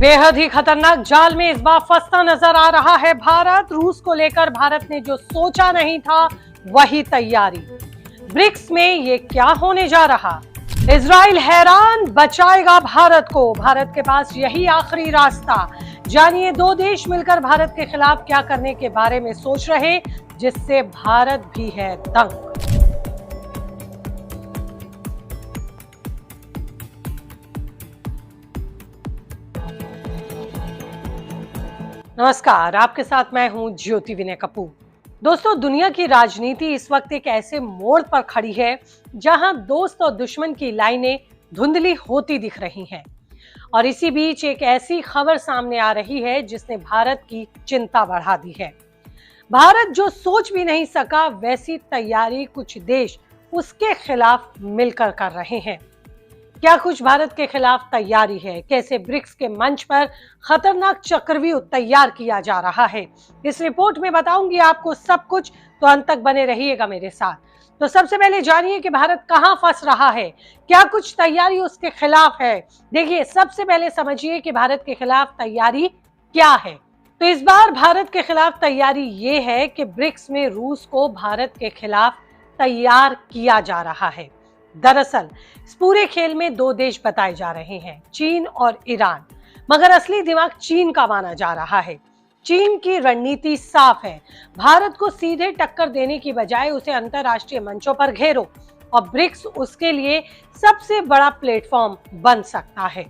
बेहद ही खतरनाक जाल में इस बार फंसता नजर आ रहा है भारत। रूस को लेकर भारत ने जो सोचा नहीं था वही तैयारी। ब्रिक्स में ये क्या होने जा रहा? इजराइल हैरान, बचाएगा भारत को। भारत के पास यही आखिरी रास्ता। जानिए, दो देश मिलकर भारत के खिलाफ क्या करने के बारे में सोच रहे, जिससे भारत भी है दंग। नमस्कार, आपके साथ मैं हूं ज्योति विनय कपूर। दोस्तों, दुनिया की राजनीति इस वक्त एक ऐसे मोड़ पर खड़ी है जहां दोस्त और दुश्मन की लाइनें धुंधली होती दिख रही हैं। और इसी बीच एक ऐसी खबर सामने आ रही है जिसने भारत की चिंता बढ़ा दी है। भारत जो सोच भी नहीं सका वैसी तैयारी कुछ देश उसके खिलाफ मिलकर कर रहे हैं। क्या कुछ भारत के खिलाफ तैयारी है? कैसे ब्रिक्स के मंच पर खतरनाक चक्रव्यूह तैयार किया जा रहा है? इस रिपोर्ट में बताऊंगी आपको सब कुछ, तो अंत तक बने रहिएगा मेरे साथ। तो सबसे पहले जानिए कि भारत कहां फंस रहा है, क्या कुछ तैयारी उसके खिलाफ है। देखिए, सबसे पहले समझिए कि भारत के खिलाफ तैयारी क्या है। तो इस बार भारत के खिलाफ तैयारी ये है कि ब्रिक्स में रूस को भारत के खिलाफ तैयार किया जा रहा है। दरअसल इस पूरे खेल में दो देश बताए जा रहे हैं, चीन और ईरान। मगर असली दिमाग चीन का माना जा रहा है। चीन की रणनीति साफ है, भारत को सीधे टक्कर देने की बजाय उसे अंतरराष्ट्रीय मंचों पर घेरो, और ब्रिक्स उसके लिए सबसे बड़ा प्लेटफॉर्म बन सकता है।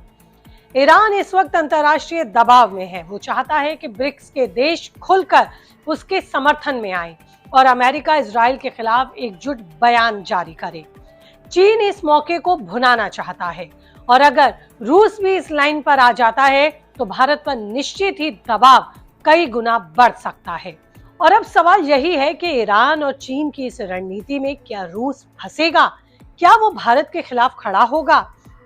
ईरान इस वक्त अंतरराष्ट्रीय दबाव में है। वो चाहता है कि ब्रिक्स के देश खुलकर उसके समर्थन में आए और अमेरिका इजराइल के खिलाफ एकजुट बयान जारी करे। चीन इस मौके को भुनाना चाहता है, और अगर रूस भी इस लाइन पर आ जाता है तो भारत पर निश्चित ही दबाव कई गुना बढ़ सकता है। और अब सवाल यही है कि ईरान और चीन की इस रणनीति में क्या रूस फंसेगा? क्या वो भारत के खिलाफ खड़ा होगा?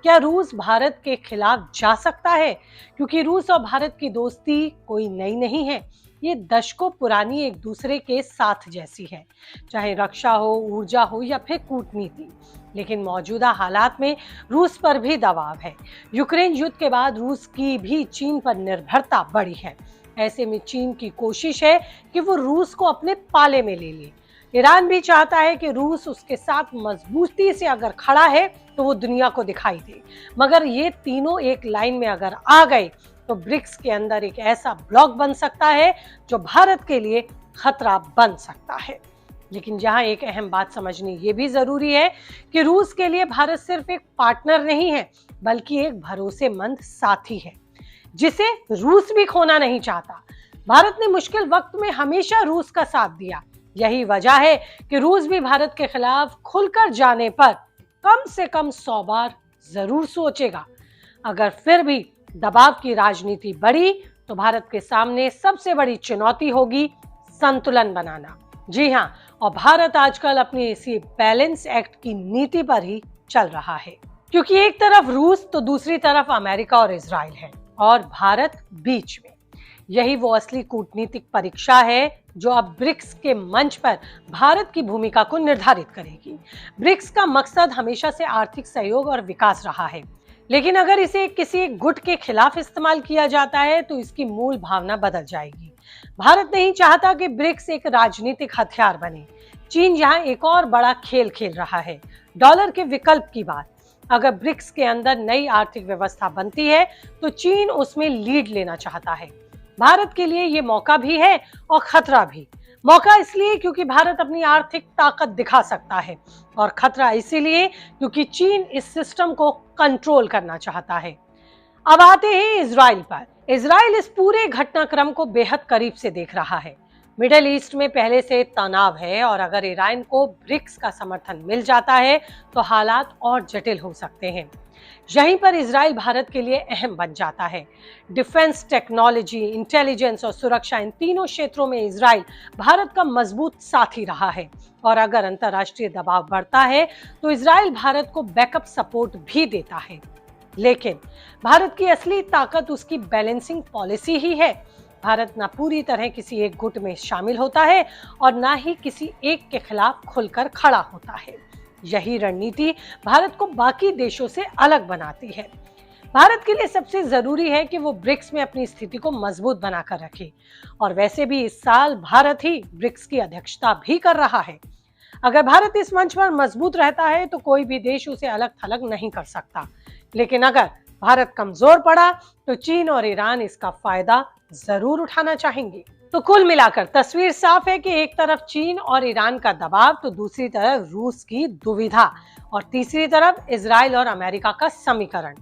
क्या रूस भारत के खिलाफ जा सकता है? क्योंकि रूस और भारत की दोस्ती कोई नई नहीं है, ये दशकों पुरानी एक दूसरे के साथ जैसी है, चाहे रक्षा हो, ऊर्जा हो या फिर कूटनीति। लेकिन मौजूदा हालात में रूस पर भी दबाव है। यूक्रेन युद्ध के बाद रूस की भी चीन पर निर्भरता बढ़ी है। ऐसे में चीन की कोशिश है कि वो रूस को अपने पाले में ले ले। ईरान भी चाहता है कि रूस उसके साथ मजबूती से अगर खड़ा है तो वो दुनिया को दिखाई दे। मगर ये तीनों एक लाइन में अगर आ गए तो ब्रिक्स के अंदर एक ऐसा ब्लॉक बन सकता है जो भारत के लिए खतरा बन सकता है। लेकिन जहां एक अहम बात समझनी ये भी जरूरी है कि रूस के लिए भारत सिर्फ एक पार्टनर नहीं है, बल्कि एक भरोसेमंद साथी है जिसे रूस भी खोना नहीं चाहता। भारत ने मुश्किल वक्त में हमेशा रूस का साथ दिया। यही वजह है कि रूस भी भारत के खिलाफ खुलकर जाने पर कम से कम 100 बार जरूर सोचेगा। अगर फिर भी दबाव की राजनीति बढ़ी तो भारत के सामने सबसे बड़ी चुनौती होगी संतुलन बनाना। जी हाँ, और भारत आजकल अपनी इसी बैलेंस एक्ट की नीति पर ही चल रहा है, क्योंकि एक तरफ रूस तो दूसरी तरफ अमेरिका और इजराइल है, और भारत बीच में। यही वो असली कूटनीतिक परीक्षा है जो अब ब्रिक्स के मंच पर भारत की भूमिका को निर्धारित करेगी। ब्रिक्स का मकसद हमेशा से आर्थिक सहयोग और विकास रहा है, लेकिन अगर इसे किसी एक गुट के खिलाफ इस्तेमाल किया जाता है तो इसकी मूल भावना बदल जाएगी। भारत नहीं चाहता कि ब्रिक्स एक राजनीतिक हथियार बने। चीन यहाँ एक और बड़ा खेल खेल रहा है, डॉलर के विकल्प की बात। अगर ब्रिक्स के अंदर नई आर्थिक व्यवस्था बनती है तो चीन उसमें लीड लेना चाहता है। भारत के लिए ये मौका भी है और खतरा भी। मौका इसलिए क्योंकि भारत अपनी आर्थिक ताकत दिखा सकता है, और खतरा इसीलिए क्योंकि चीन इस सिस्टम को कंट्रोल करना चाहता है। अब आते हैं इजराइल पर। इजराइल इस पूरे घटनाक्रम को बेहद करीब से देख रहा है। मिडिल ईस्ट में पहले से तनाव है, और अगर ईरान को ब्रिक्स का समर्थन मिल जाता है तो हालात और जटिल हो सकते हैं। यहीं पर इजराइल भारत के लिए अहम बन जाता है। डिफेंस टेक्नोलॉजी, इंटेलिजेंस और सुरक्षा, इन तीनों क्षेत्रों में इजराइल भारत का मजबूत साथी रहा है। और अगर अंतर्राष्ट्रीय दबाव बढ़ता है तो इजराइल भारत को बैकअप सपोर्ट भी देता है। लेकिन भारत की असली ताकत उसकी बैलेंसिंग पॉलिसी ही है। भारत न पूरी तरह किसी एक गुट में शामिल होता है और न ही किसी एक के खिलाफ खुलकर खड़ा होता है। यही रणनीति भारत को बाकी देशों से अलग बनाती है। भारत के लिए सबसे जरूरी है कि वो ब्रिक्स में अपनी स्थिति को मजबूत बनाकर रखे और वैसे भी इस साल भारत ही ब्रिक्स की अध्यक्षता भी कर रहा है। अगर भारत इस मंच पर मजबूत रहता है तो कोई भी देश उसे अलग थलग नहीं कर सकता, लेकिन अगर भारत कमजोर पड़ा तो चीन और ईरान इसका फायदा जरूर उठाना चाहेंगे। तो कुल मिलाकर तस्वीर साफ है कि एक तरफ चीन और ईरान का दबाव तो दूसरी तरफ रूस की दुविधा और तीसरी तरफ इजराइल और अमेरिका का समीकरण।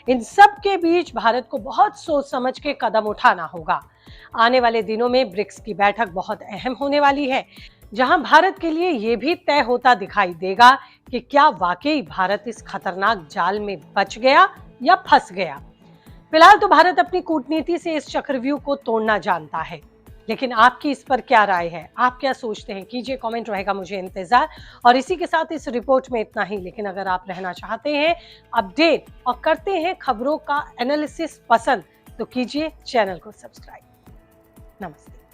इन सब के बीच भारत को बहुत सोच समझ के कदम उठाना होगा। आने वाले दिनों में ब्रिक्स की बैठक बहुत अहम होने वाली है, जहां भारत के लिए यह भी तय होता दिखाई देगा कि क्या वाकई भारत इस खतरनाक जाल में बच गया या फंस गया। फिलहाल तो भारत अपनी कूटनीति से इस चक्रव्यूह को तोड़ना जानता है, लेकिन आपकी इस पर क्या राय है, आप क्या सोचते हैं, कीजिए कमेंट, रहेगा मुझे इंतजार। और इसी के साथ इस रिपोर्ट में इतना ही, लेकिन अगर आप रहना चाहते हैं अपडेट और करते हैं खबरों का एनालिसिस पसंद तो कीजिए चैनल को सब्सक्राइब। नमस्ते।